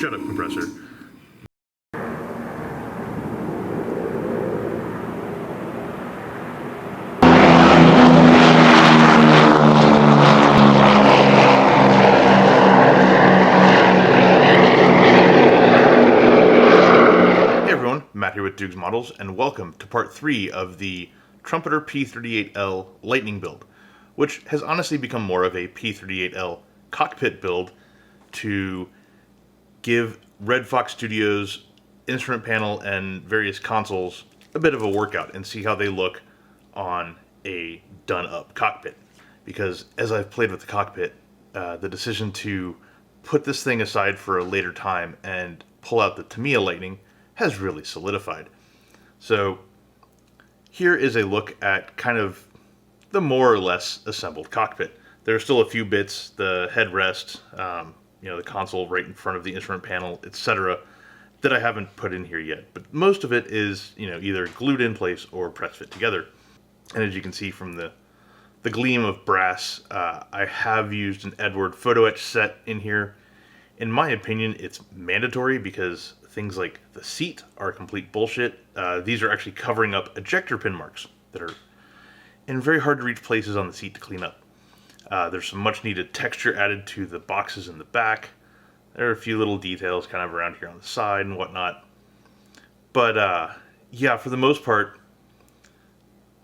Shut up, compressor. Matt here with Duke's Models, and welcome to part 3 of the Trumpeter P-38L Lightning build, which has honestly become more of a P-38L cockpit build to give Red Fox Studios instrument panel and various consoles a bit of a workout and see how they look on a done-up cockpit. Because as I've played with the cockpit, the decision to put this thing aside for a later time and pull out the Tamiya Lightning has really solidified. So here is a look at kind of the more or less assembled cockpit. There are still a few bits, the headrest, the console right in front of the instrument panel, etc., that I haven't put in here yet. But most of it is, either glued in place or press fit together. And as you can see from the gleam of brass, I have used an Edward photo etch set in here. In my opinion, it's mandatory because things like the seat are complete bullshit. These are actually covering up ejector pin marks that are in very hard to reach places on the seat to clean up. There's some much needed texture added to the boxes in the back. There are a few little details kind of around here on the side and whatnot. But yeah, for the most part,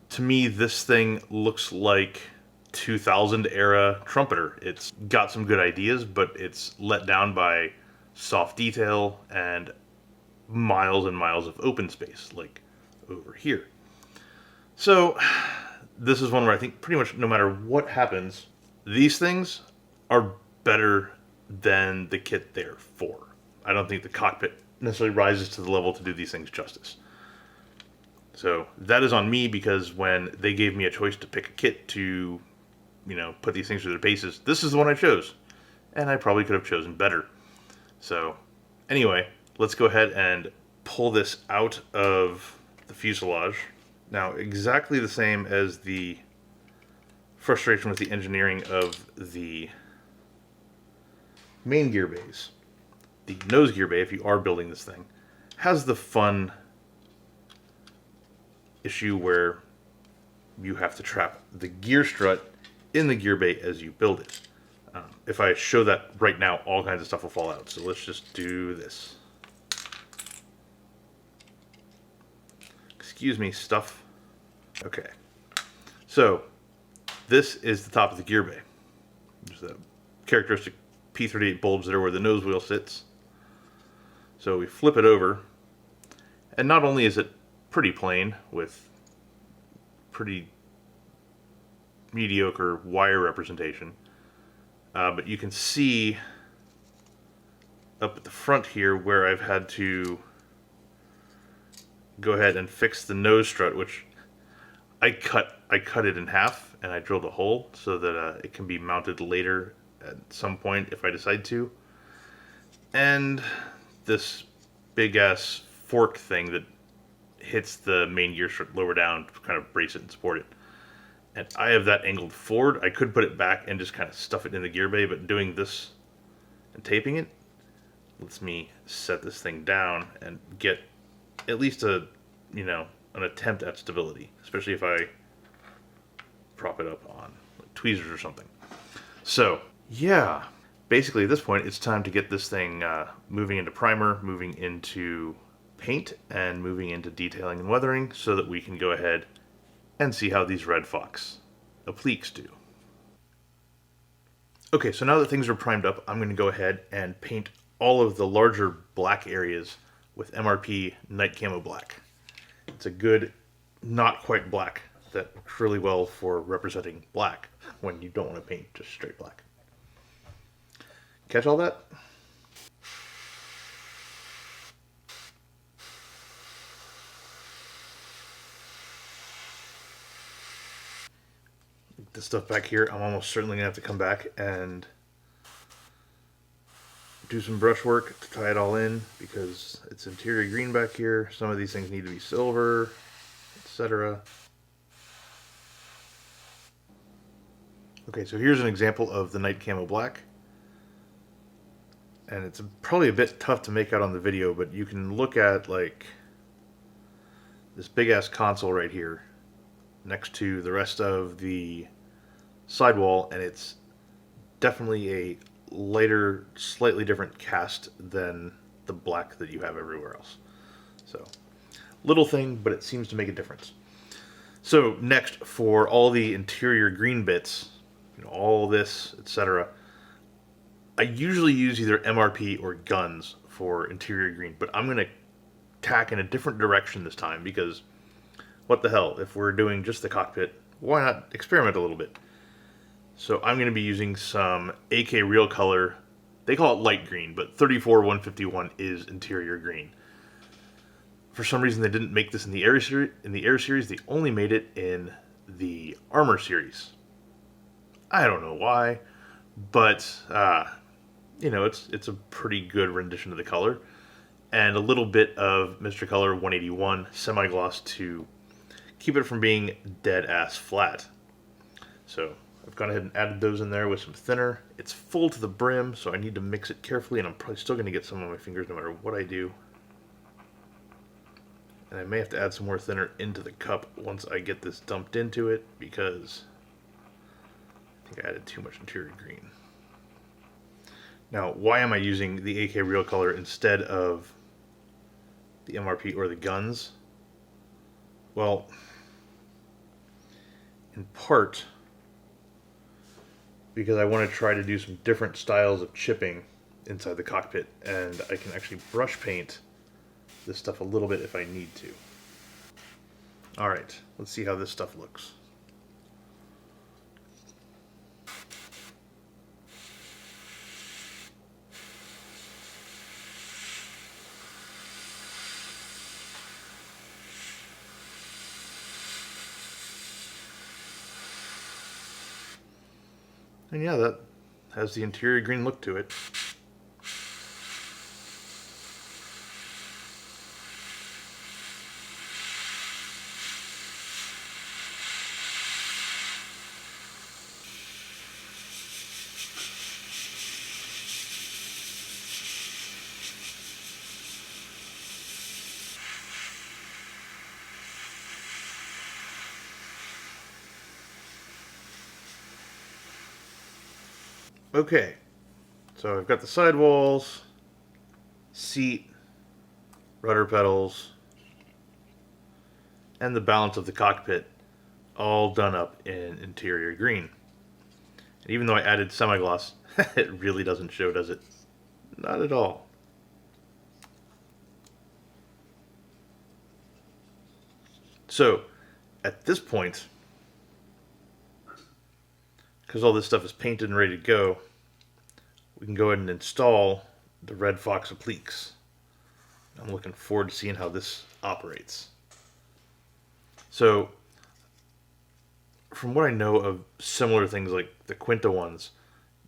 to me, this thing looks like 2000 era Trumpeter. It's got some good ideas, but it's let down by soft detail and miles and miles of open space, like over here. So this is one where I think pretty much no matter what happens, these things are better than the kit they're for. I don't think the cockpit necessarily rises to the level to do these things justice. So that is on me, because when they gave me a choice to pick a kit to, put these things through their paces, this is the one I chose. And I probably could have chosen better. So anyway, let's go ahead and pull this out of the fuselage. Now, exactly the same as the frustration with the engineering of the main gear bays. The nose gear bay, if you are building this thing, has the fun issue where you have to trap the gear strut in the gear bay as you build it. If I show that right now, all kinds of stuff will fall out. So let's just do this. Excuse me, stuff. Okay. So this is the top of the gear bay. There's the characteristic P-38 bulbs that are where the nose wheel sits. So we flip it over, and not only is it pretty plain with pretty mediocre wire representation, but you can see up at the front here where I've had to go ahead and fix the nose strut, which I cut it in half and I drilled a hole so that it can be mounted later at some point if I decide to. And this big ass fork thing that hits the main gear strut lower down to kind of brace it and support it. And I have that angled forward. I could put it back and just kind of stuff it in the gear bay, but doing this and taping it lets me set this thing down and get at least an attempt at stability, especially if I prop it up on like tweezers or something. So yeah, basically at this point it's time to get this thing moving into primer, moving into paint, and moving into detailing and weathering so that we can go ahead and see how these Red Fox appliques do. Okay, so now that things are primed up, I'm going to go ahead and paint all of the larger black areas with MRP Night Camo Black. It's a good, not quite black that works really well for representing black when you don't want to paint just straight black. Catch all that? This stuff back here, I'm almost certainly going to have to come back and do some brush work to tie it all in, because it's interior green back here. Some of these things need to be silver, etc. Okay, so here's an example of the Night Camo Black. And it's probably a bit tough to make out on the video, but you can look at like this big ass console right here next to the rest of the sidewall, and it's definitely a lighter, slightly different cast than the black that you have everywhere else. So, little thing, but it seems to make a difference. So next, for all the interior green bits, all this, etc., I usually use either MRP or guns for interior green, but I'm going to tack in a different direction this time because what the hell, if we're doing just the cockpit, why not experiment a little bit? So I'm going to be using some AK Real Color. They call it light green, but 34151 is interior green. For some reason, they didn't make this in the Air series. They only made it in the Armor series. I don't know why, but it's a pretty good rendition of the color, and a little bit of Mr. Color 181 semi-gloss to keep it from being dead ass flat. So I've gone ahead and added those in there with some thinner. It's full to the brim, so I need to mix it carefully, and I'm probably still going to get some on my fingers no matter what I do. And I may have to add some more thinner into the cup once I get this dumped into it, because I think I added too much interior green. Now, why am I using the AK Real Color instead of the MRP or the guns? Well, in part because I want to try to do some different styles of chipping inside the cockpit, and I can actually brush paint this stuff a little bit if I need to. Alright, let's see how this stuff looks. And yeah, that has the interior green look to it. Okay, so I've got the sidewalls, seat, rudder pedals, and the balance of the cockpit all done up in interior green. And even though I added semi-gloss, it really doesn't show, does it? Not at all. So, at this point, because all this stuff is painted and ready to go, we can go ahead and install the Red Fox appliques. I'm looking forward to seeing how this operates. So, from what I know of similar things like the Quinta ones,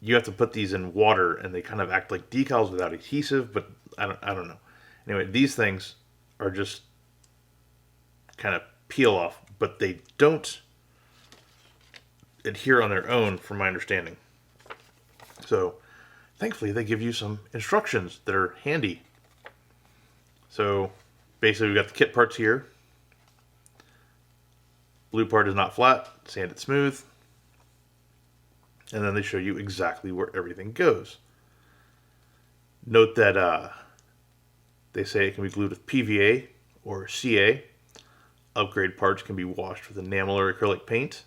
you have to put these in water and they kind of act like decals without adhesive, but I don't know. Anyway, these things are just kind of peel off, but they don't adhere on their own from my understanding. So thankfully they give you some instructions that are handy. So basically we've got the kit parts here. Blue part is not flat, sand it smooth. And then they show you exactly where everything goes. Note that they say it can be glued with PVA or CA. Upgrade parts can be washed with enamel or acrylic paint.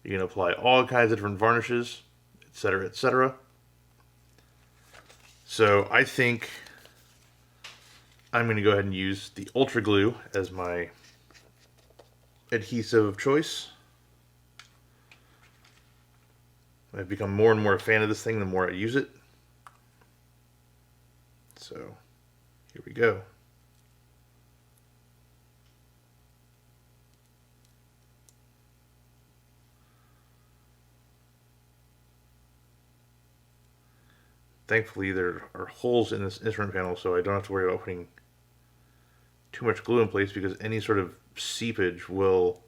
You can apply all kinds of different varnishes, etc., etc. So I think I'm going to go ahead and use the Ultra Glue as my adhesive of choice. I've become more and more a fan of this thing the more I use it. So here we go. Thankfully, there are holes in this instrument panel, so I don't have to worry about putting too much glue in place, because any sort of seepage will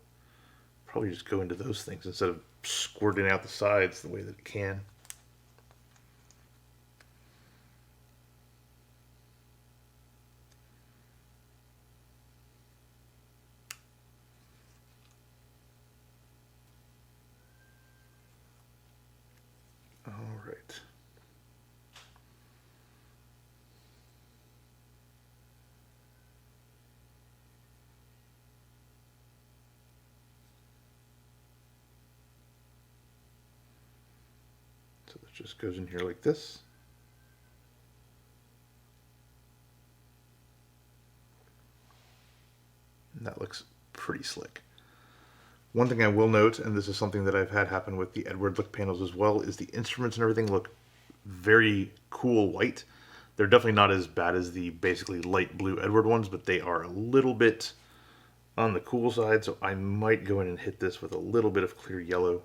probably just go into those things instead of squirting out the sides the way that it can. just goes in here like this. And that looks pretty slick. One thing I will note, and this is something that I've had happen with the Edward look panels as well, is the instruments and everything look very cool white. They're definitely not as bad as the basically light blue Edward ones, but they are a little bit on the cool side, so I might go in and hit this with a little bit of clear yellow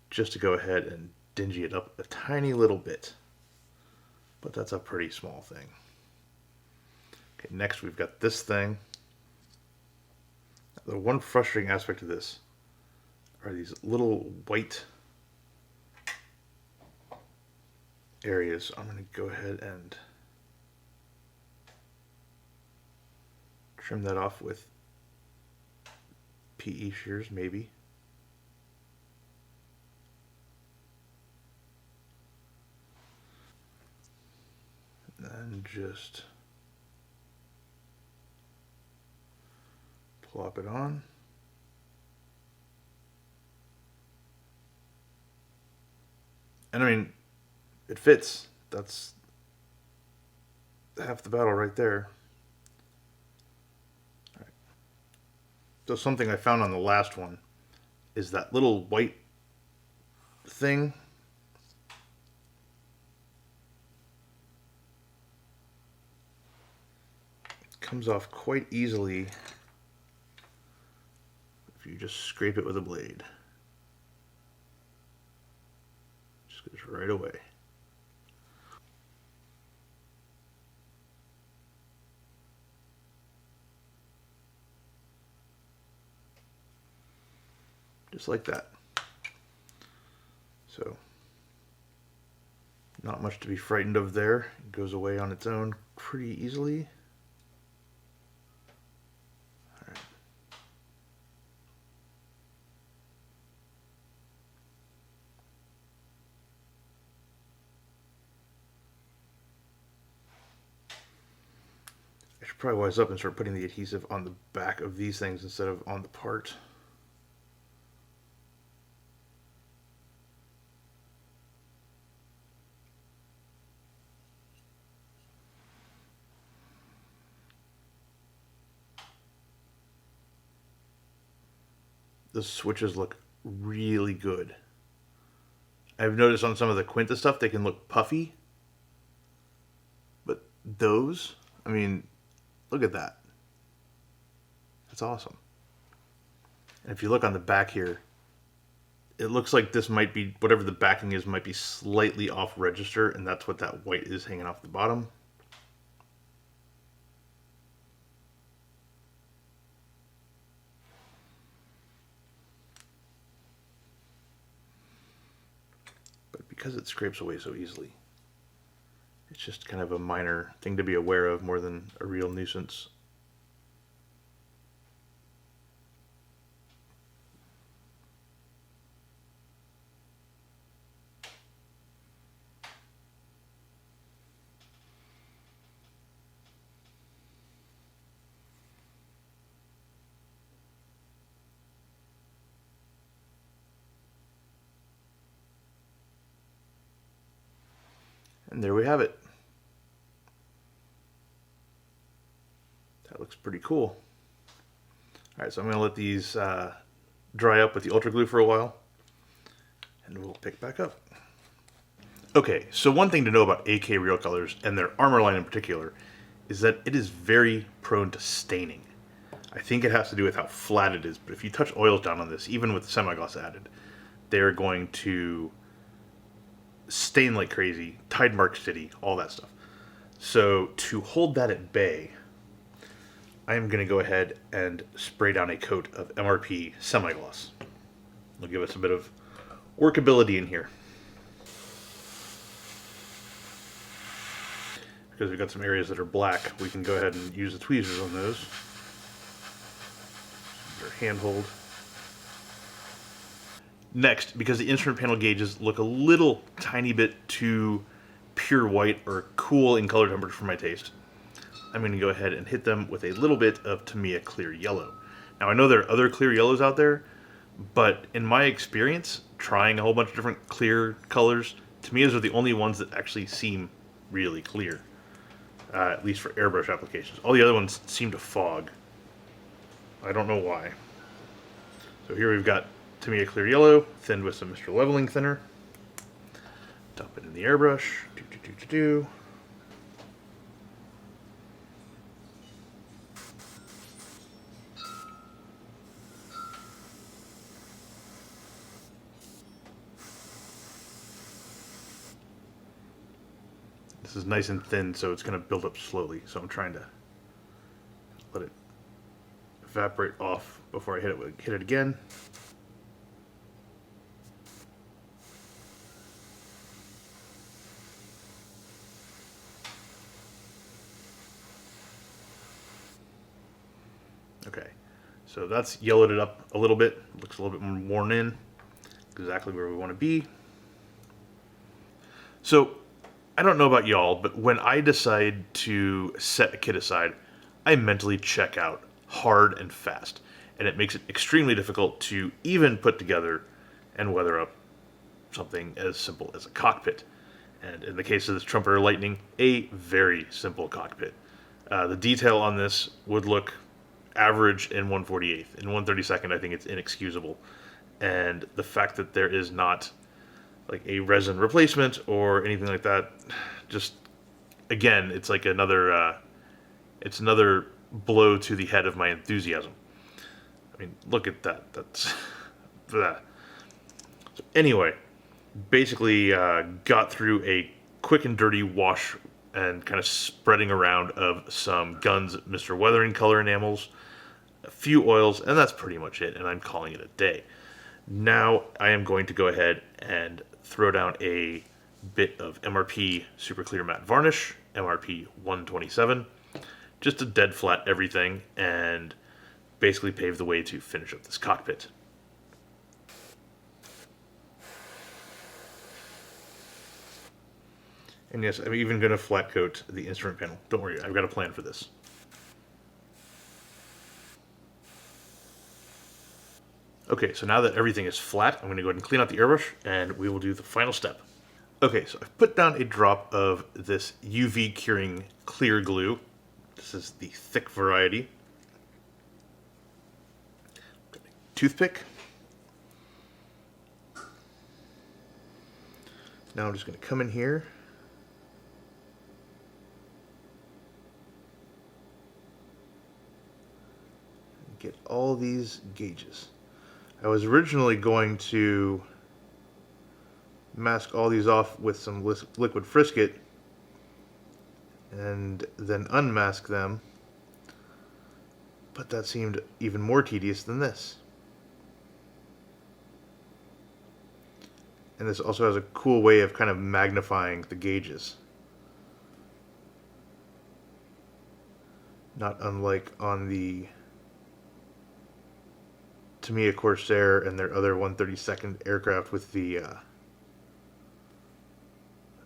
just to go ahead and dingy it up a tiny little bit. But that's a pretty small thing. Okay, next we've got this thing. The one frustrating aspect of this are these little white areas. I'm going to go ahead and trim that off with PE shears, maybe. And just plop it on. And I mean, it fits. That's half the battle right there. All right. So something I found on the last one is that little white thing. It comes off quite easily if you just scrape it with a blade. Just goes right away. Just like that. So, not much to be frightened of there. It goes away on its own pretty easily. All right. I should probably wise up and start putting the adhesive on the back of these things instead of on the part. The switches look really good. I've noticed on some of the Quinta stuff they can look puffy, but those, I mean, look at that. That's awesome. And if you look on the back here, it looks like this might be, whatever the backing is, might be slightly off register, and that's what that white is hanging off the bottom. Because it scrapes away so easily, it's just kind of a minor thing to be aware of more than a real nuisance. And there we have it. That looks pretty cool. Alright, so I'm going to let these dry up with the Ultra Glue for a while, and we'll pick back up. Okay, so one thing to know about AK Real Colors, and their armor line in particular, is that it is very prone to staining. I think it has to do with how flat it is, but if you touch oils down on this, even with semi-gloss added, they're going to stain like crazy, Tide Mark City, all that stuff. So to hold that at bay, I am going to go ahead and spray down a coat of MRP semi-gloss. It'll give us a bit of workability in here. Because we've got some areas that are black, we can go ahead and use the tweezers on those. Your handhold. Next, because the instrument panel gauges look a little tiny bit too pure white or cool in color temperature for my taste, I'm going to go ahead and hit them with a little bit of Tamiya clear yellow. Now I know there are other clear yellows out there, But in my experience, trying a whole bunch of different clear colors, to me, those are the only ones that actually seem really clear, at least for airbrush applications. All the other ones seem to fog. I don't know why. So here we've got, to me, a clear yellow, thinned with some Mr. Leveling Thinner. Dump it in the airbrush. Do. This is nice and thin, so it's going to build up slowly. So I'm trying to let it evaporate off before I hit it again. Okay, so that's yellowed it up a little bit. Looks a little bit more worn in. Exactly where we want to be. So I don't know about y'all, but when I decide to set a kit aside, I mentally check out hard and fast, and it makes it extremely difficult to even put together and weather up something as simple as a cockpit. And in the case of this Trumpeter Lightning, a very simple cockpit. The detail on this would look average in 1/48th. In 1/32nd, I think it's inexcusable. And the fact that there is not like a resin replacement or anything like that, just again, it's like another blow to the head of my enthusiasm. I mean, look at that. That's that. So anyway, basically got through a quick and dirty wash and kind of spreading around of some Guns Mr. Weathering color enamels, a few oils, and that's pretty much it, and I'm calling it a day. Now I am going to go ahead and throw down a bit of MRP Super Clear Matte Varnish, MRP 127, just to dead flat everything and basically pave the way to finish up this cockpit. And yes, I'm even going to flat coat the instrument panel. Don't worry, I've got a plan for this. Okay, so now that everything is flat, I'm going to go ahead and clean out the airbrush, and we will do the final step. Okay, so I've put down a drop of this UV curing clear glue. This is the thick variety. Toothpick. Now I'm just going to come in here and get all these gauges. I was originally going to mask all these off with some liquid frisket and then unmask them, but that seemed even more tedious than this. And this also has a cool way of kind of magnifying the gauges. Not unlike on the Tamiya Corsair and their other 132nd aircraft with the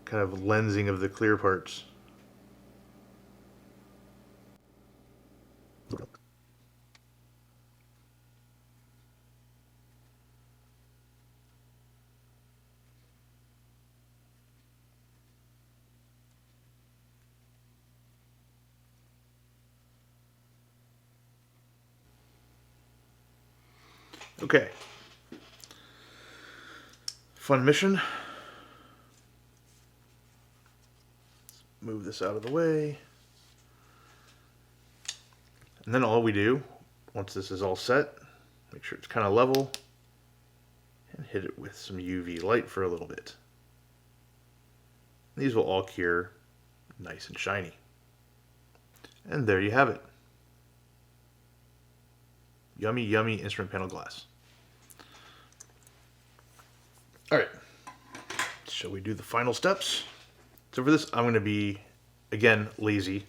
kind of lensing of the clear parts. Okay. Fun mission. Let's move this out of the way. And then all we do, once this is all set, make sure it's kind of level, and hit it with some UV light for a little bit. These will all cure nice and shiny. And there you have it. Yummy, yummy instrument panel glass. Alright, shall we do the final steps? So for this, I'm going to be, again, lazy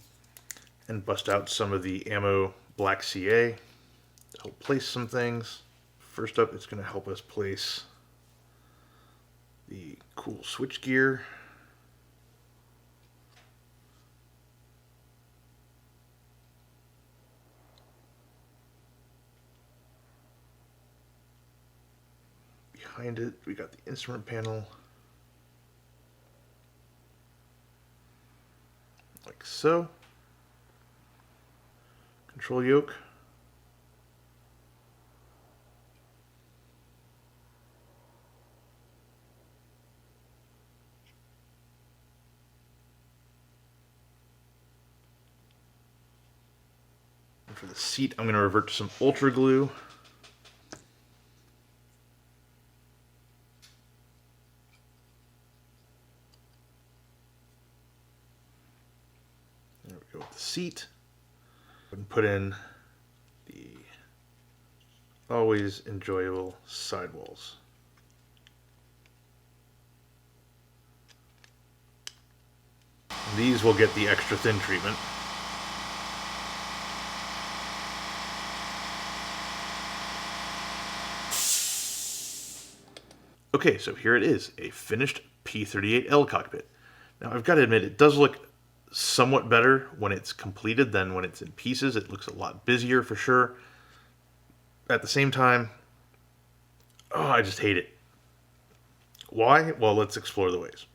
and bust out some of the Camo Black CA to help place some things. First up, it's going to help us place the cool switch gear. behind it, we got the instrument panel. Like so. Control yoke. And for the seat, I'm going to revert to some Ultra Glue. There we go with the seat. And put in the always enjoyable sidewalls. These will get the extra thin treatment. Okay, so here it is, a finished P-38L cockpit. Now I've got to admit, it does look somewhat better when it's completed than when it's in pieces. It looks a lot busier for sure. At the same time, I just hate it. Why? Well, let's explore the ways.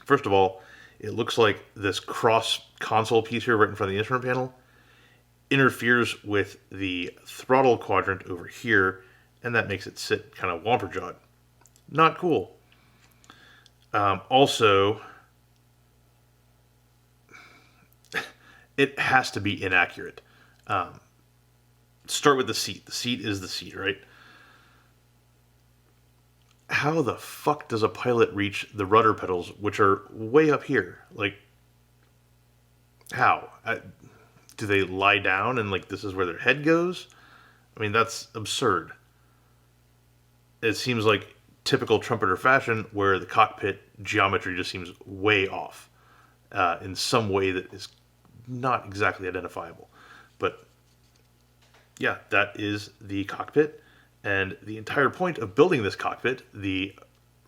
First of all, it looks like this cross console piece here right in front of the instrument panel interferes with the throttle quadrant over here, and that makes it sit kind of womper-jawed. Not cool. Also, it has to be inaccurate. Start with the seat. The seat is the seat, right? How the fuck does a pilot reach the rudder pedals, which are way up here? Like, how? Do they lie down and, like, this is where their head goes? I mean, that's absurd. It seems like typical trumpeter fashion where the cockpit geometry just seems way off in some way that is not exactly identifiable. But yeah, that is the cockpit. And the entire point of building this cockpit, the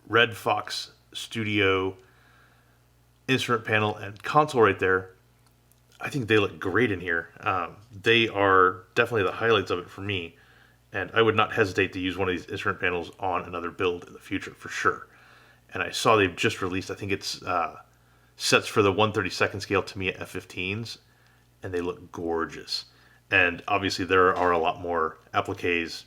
Red Fox Studio instrument panel and console right there, I think they look great in here. They are definitely the highlights of it for me. And I would not hesitate to use one of these instrument panels on another build in the future for sure. And I saw they've just released, I think it's sets for the 1/32nd scale Tamiya F-15s, and they look gorgeous. And obviously there are a lot more appliques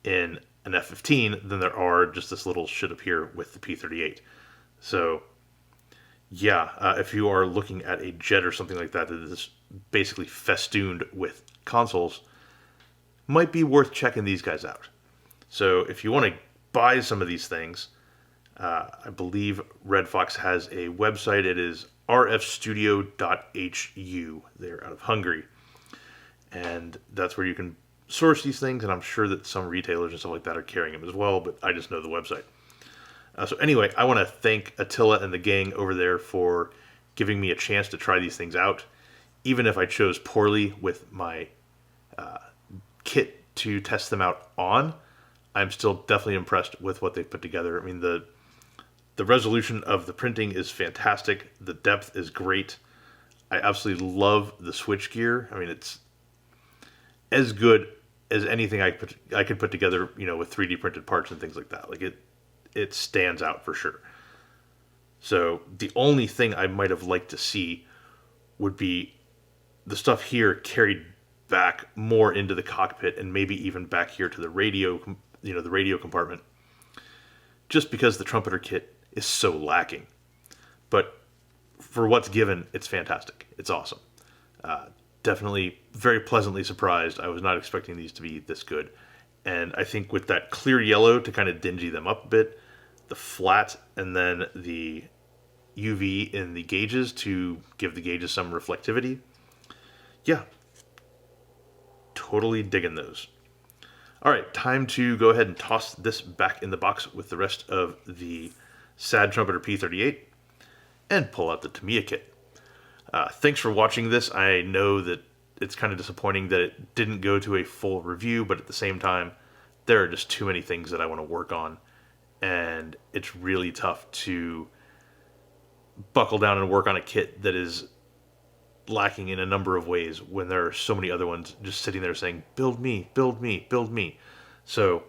in an F-15 than there are just this little shit up here with the P-38. So yeah, if you are looking at a jet or something like that that is basically festooned with consoles, might be worth checking these guys out. So if you want to buy some of these things, I believe Red Fox has a website. It is rfstudio.hu. They're out of Hungary. And that's where you can source these things, and I'm sure that some retailers and stuff like that are carrying them as well, but I just know the website. So anyway, I want to thank Attila and the gang over there for giving me a chance to try these things out. Even if I chose poorly with my kit to test them out on, I'm still definitely impressed with what they've put together. I mean, the resolution of the printing is fantastic. The depth is great. I absolutely love the switch gear. I mean, it's as good as anything I could put together, you know, with 3D printed parts and things like that. Like it stands out for sure. So the only thing I might have liked to see would be the stuff here carried back more into the cockpit and maybe even back here to the radio, you know, the radio compartment, just because the trumpeter kit is so lacking. But for what's given, it's fantastic. It's awesome. Definitely very pleasantly surprised. I was not expecting these to be this good. And I think with that clear yellow to kind of dingy them up a bit, the flat, and then the UV in the gauges to give the gauges some reflectivity. Yeah, totally digging those. All right, time to go ahead and toss this back in the box with the rest of the SAD Trumpeter P-38 and pull out the Tamiya kit. Thanks for watching this. I know that it's kind of disappointing that it didn't go to a full review, but at the same time, there are just too many things that I want to work on, and it's really tough to buckle down and work on a kit that is lacking in a number of ways when there are so many other ones just sitting there saying, build me, build me, build me. So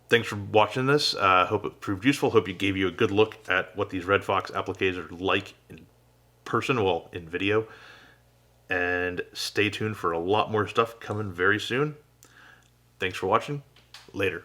thanks for watching this. Hope it proved useful. Hope it gave you a good look at what these Red Fox appliques are like in person, well, in video. And stay tuned for a lot more stuff coming very soon. Thanks for watching. Later.